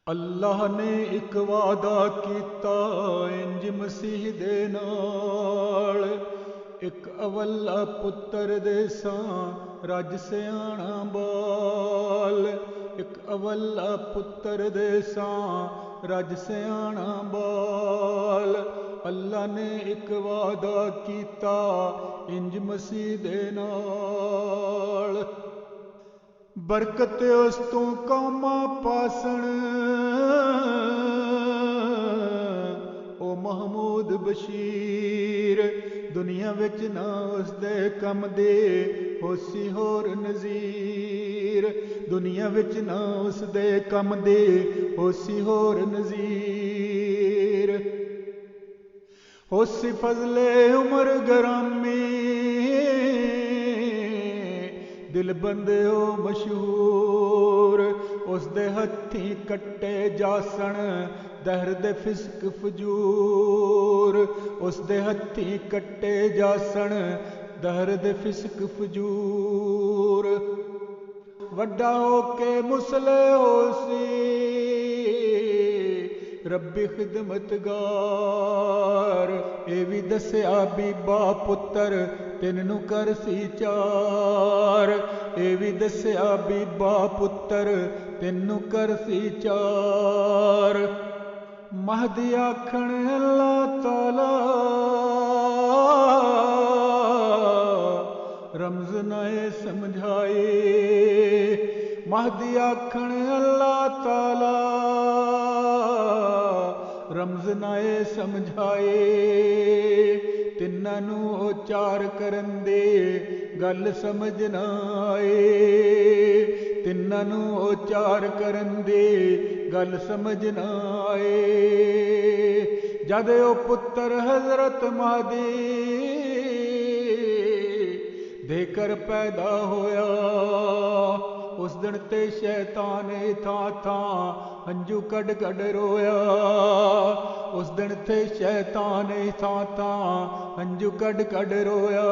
अल्लाह ने एक वादा कीता इंज मसीह दे नाल, एक अवल्ला पुत्र देसां रज सियाणा बाल। एक अवल्ला पुत्र देसां रज सियाणा बाल। अल्लाह ने एक वादा कीता इंज मसीह दे नाल, बरकत उस तू कामा पासण ओ महमूद बशीर। दुनिया विच ना उस दे कम दे होसी होर नज़ीर। दुनिया विच ना उस दे कम दे होसी होर नज़ीर। होसी फजले उमर गरामी दिल बंदे ओ मशहूर। उस दे हत्थी कट्टे जासन दहर दे फिस्क फजूर। उस दे हत्थी कट्टे जासन दहर दे फिस्क फजूर। वड्डा होके मुसले होसी रब्बी खिदमतगार। ए भी दस्या बीबा पुत्र तिन्नू करसी चार। ए भी दस्या बीबा पुत्र तिन्नू करसी चार। महदी आखण अल्लाह ताला रमज नए समझाए। महदी आखण अल्लाह ताला रमज नए समझाए। तिन्ना नू उचार करन दे गल समझ ना आए। तिन्ना नू उचार करन दे गल समझ ना आए। जद ओ पुत्र हजरत महदी देकर पैदा होया, उस दिन ते शैतान था था हंजू कड़ कड़ रोया। उस दिन ते शैतान था था हंजू कड़ कड़ रोया।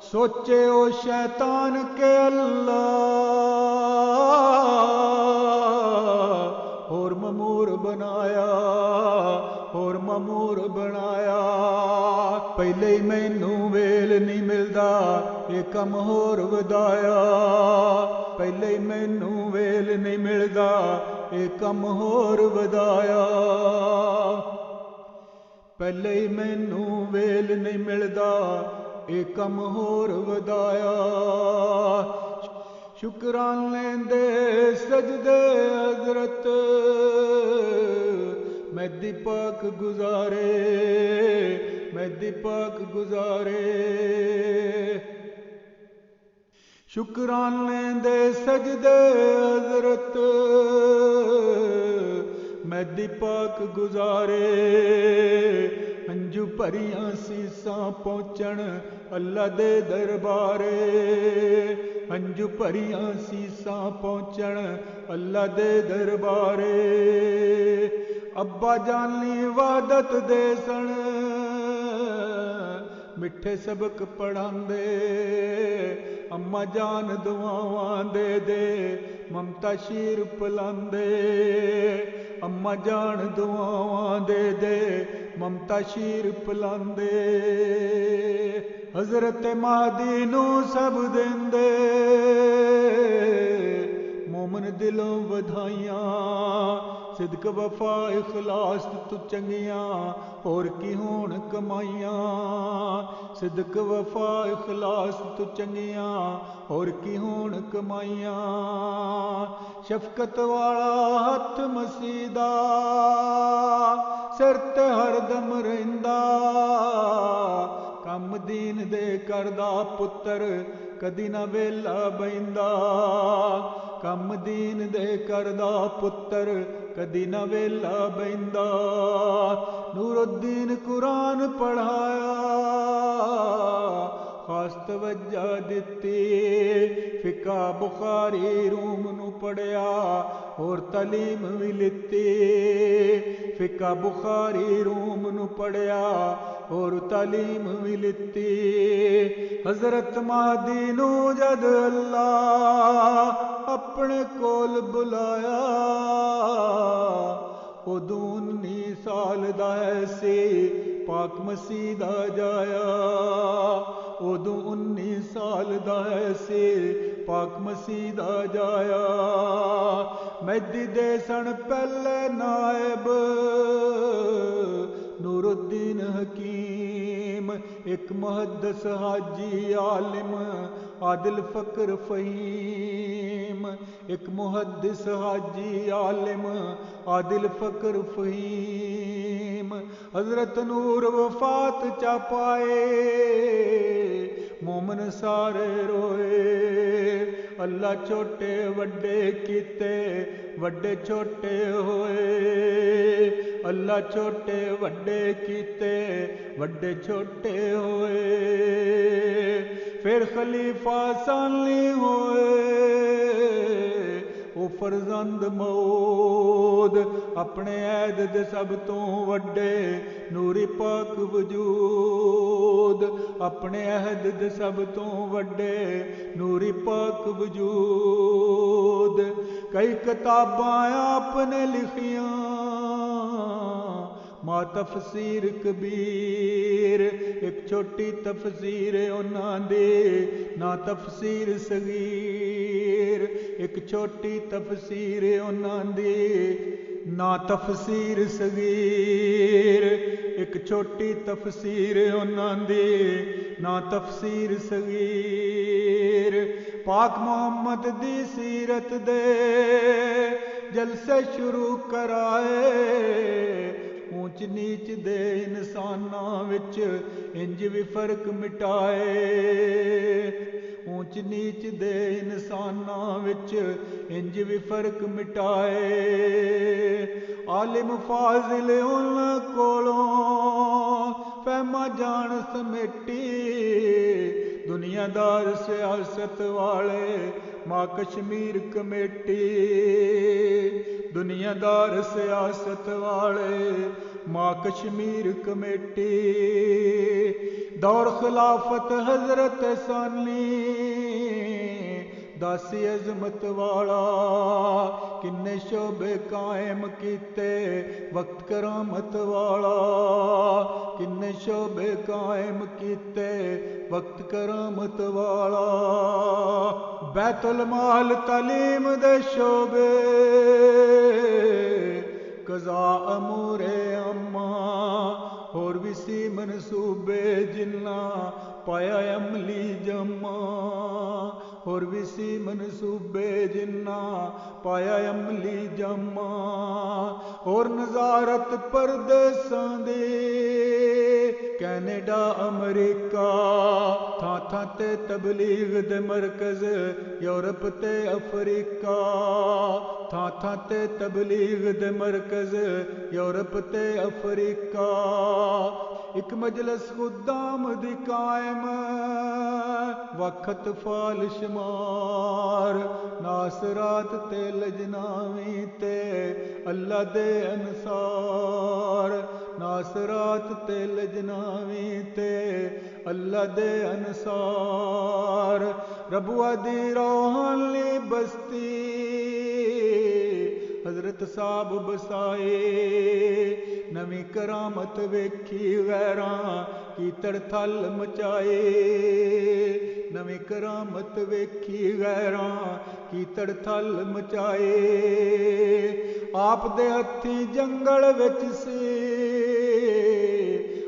सोचे ओ शैतान के अल्लाह और ममूर बनाया, और ममूर बनाया। पहले ही मैनू वेल नहीं मिलदा ये कम होर वधाया। पहले ही मैनू वेल नहीं मिलदा ये कम होर वधाया। पहले ही मैनू वेल नहीं मिलदा ये कम होर वधाया। शुकराने दे सजदे हजरत मेहदी पाक गुजारे, मेहदी पाक गुजारे। शुकराने दे सजदे हजरत मेहदी पाक गुजारे। हंजू भरियां सीसां पहुंचण अल्लाह दे दरबारे। हंजू भरियां सीसां पहुंचण अल्लाह दे दरबारे। अब्बा जानी वादत दे सन मिठे सबक पढ़ांदे। अम्मा जान दुआवां दे दे ममता शीर पिलांदे। अम्मा जान दुआवां दे दे ममता शीर पिलांदे। हजरत महदी नू सब देंदे मोमन दिलों वधाइयां। सिदक वफा इखलास तू चंगियां और की होण कमाइयां। सिदक वफा इखलास तू चंगियां और की होण कमाइयां। शफकत वाला हथ मसीदा सिर ते हरदम रहिंदा। कम दीन दे करदा पुत्र कदी ना वेला बहिंदा। कम दीन दे करदा पुत्र कदी ना वेला बहिंदा। नूरुद्दीन कुरान पढ़ाया खास तवज्जा दिती। फिका बुखारी रूम नू पढ़िया और तालीम भी लिती। फिका बुखारी रूम नू पढ़िया और तालीम भी लिती। हजरत महदी नू जद अल्लाह अपने कोल बुलाया, उदों 19 साल दा ऐसे पाक मसीह दा जाया। उदों 19 साल दा ऐसे पाक मसीह दा जाया। मेहदी दे सन पहले नायब नूरुद्दीन हकीम, एक मुहद्दिस हाजी आलिम आदिल फकर फहीम। एक मुहद्दिस हाजी आलिम आदिल फकर फहीम। हजरत नूर वफात चा पाए, मोमन सारे रोए। अल्लाह छोटे वड्डे कीते, वड्डे छोटे होए। अल्लाह छोटे वड्डे कीते, वड्डे छोटे होए। फिर खलीफा साली होए, ओ फरजंद मौद अपने ऐद दे सब तो वड्डे नूरी पाक वजूद। अपने अहद दे सब तो वड्डे नूरी पाक वजूद। कई किताबां आपने लिखियां, मां तफसीर कबीर, एक छोटी तफसीर उन्हां दे ना तफसीर सगीर। एक छोटी तफसीर उन्हां दे ना तफसीर सगीर। एक छोटी तफसीर उन्हां दे ना तफसीर सगीर। पाक मोहम्मद दी सीरत दे जलसे शुरू कराए, ऊंच नीच दे इंसानां विच इंज भी फर्क मिटाए। ऊंच नीच दे इंसानां विच इंज भी फर्क मिटाए। आलिम फाजिल उन्हां कोलों फहमा जान समेटी, दुनियादार सियासत वाले मां कश्मीर कमेटी। दुनियादार सियासत वाले मां कश्मीर कमेटी। दौर खिलाफत हजरत सानी दासी अजमत वाला, किन्ने शोबे कायम कीते वक्त करामत वाला। किन्ने शोबे कायम कीते वक्त करामत वाला। बैतुल माल तालीम दे शोबे, कज़ा अमूरे अम्मा होर भी सी मनसूबे जिन्ना पाया अमली जम्मा। होर भी सी मनसूबे जिन्ना पाया अमली जम्मा। और नज़ारत परदेसां दे कैनेडा अमरीका, थां थां ते तबलीग दे मरकज़ यूरोप ते अफ्रीका। थां थां ते तबलीग दे मरकज़ यूरोप ते अफ्रीका। एक मजलस खुदाम दी कायम वक्त फाल शुमार, नासरात ते लजनावी ते अल्लाह दे अनसार। नासरात ते लजनावी ते अल्लाह दे अनसार। रबुआ दी रोहानी बस्ती हजरत साहब बसाए, नवी करामत वेखी गैरां की तड़थल मचाए। नवी करामत वेखी गैरां की तड़थल मचाए। आप दे हथी जंगल विच सी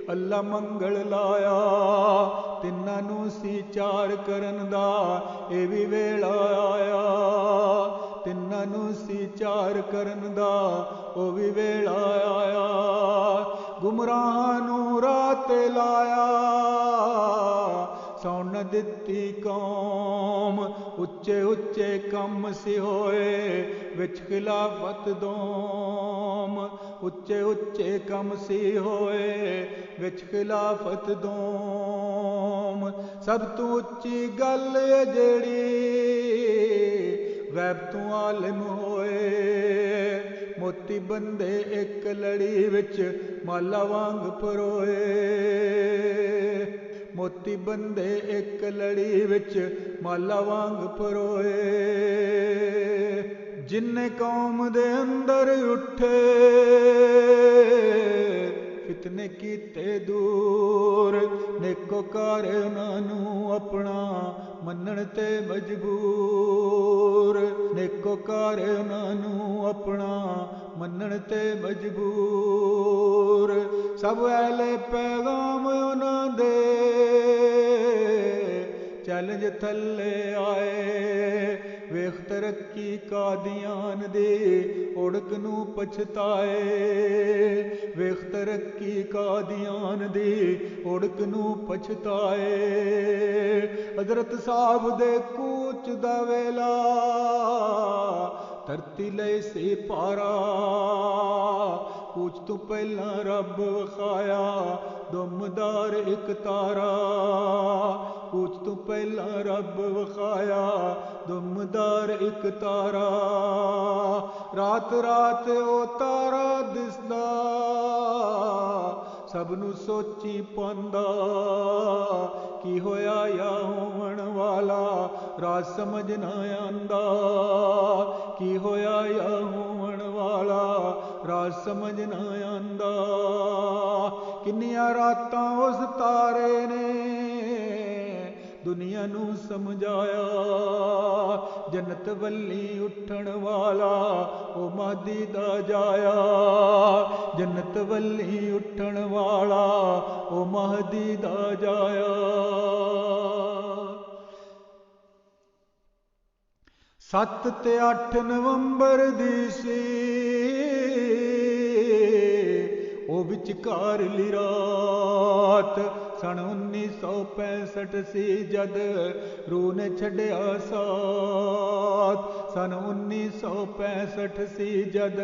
अल्लाह मंगल लाया, तिन्हां नूं सी चार करन दा ए भी वेला आया। तिन्हां नूं सी चार करन दा ओ भी वेला आया। गुमराहां नूं राह ते लाया, सौण दित्ती कौम। उच्चे उच्चे कम सी होए विच खिलाफत दोम। उच्चे उच्चे कम सी होए विच खिलाफत दोम। सब तू उच्ची गल है जेड़ी गैब तू आलिम होए। मोती बंदे एक लड़ी विच माला वांग परोए। मोती बंदे एक लड़ी विच माला वांग परोए। जिन्ने कौम दे अंदर उठे फितने कीते दूर। नेकोकार उन्हां अपना मनण ते मजबूर। नेकोकार उन्हां अपना मनण ते मजबूर। सब अहले पैगाम उन्हां दे चैलेंज थल्ले आए। वेख तरक्की कादियान दे उड़क नूं पछताए। वेख तरक्की कादियान दे उड़क नूं पछताए। हजरत साहब दे कूच दा वेला धरती लई सी पारा। कूच तो पहला रब विखाया दुमदार एक तारा। कूच तो पहला रब विखाया दुमदार एक तारा। रात रात ओ तारा दिसदा सबनू सोची पांदा। की होया या होवन वाला राज समझ ना आंदा। की होया या होवन वाला राज समझ ना आंदा। किन्नियां रातां उस तारे ने दुनिया नू समझाया। जन्नत वल्ली उठण वाला ओ महदी दा जाया। जन्नत वल्ली उठण वाला ओ महदी दा जाया। 7 ते 8 नवंबर दी सी ओ विचकारली रात। सन 1965 सी जद रूह ने छड्या साथ। सन 1965 सी जद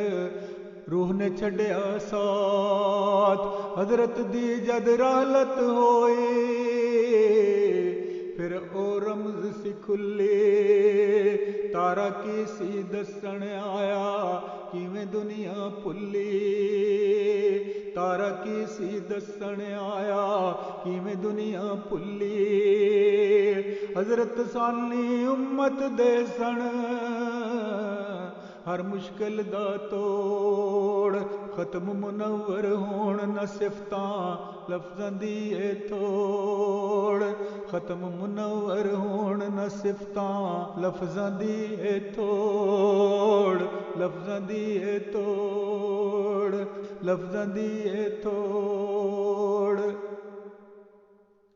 रूह ने छड्या साथ। हजरत दी जद रहलत होई फिर ओ रमज सी खुली। तारा की सी दसन आया किवें दुनिया भुली। तारा की सी दसन आया किवें दुनिया भुली। हजरत सानी उम्मत दे सन हर मुश्किल दा तोड़। खत्म मुनव्वर होण न सिफतां लफ्जां दी ए थोड़। खत्म मुनव्वर होण न सिफतां लफ्जां दी ए थोड़। लफ्जां दी ए तोड़ लफ्जां दी ए थोड़।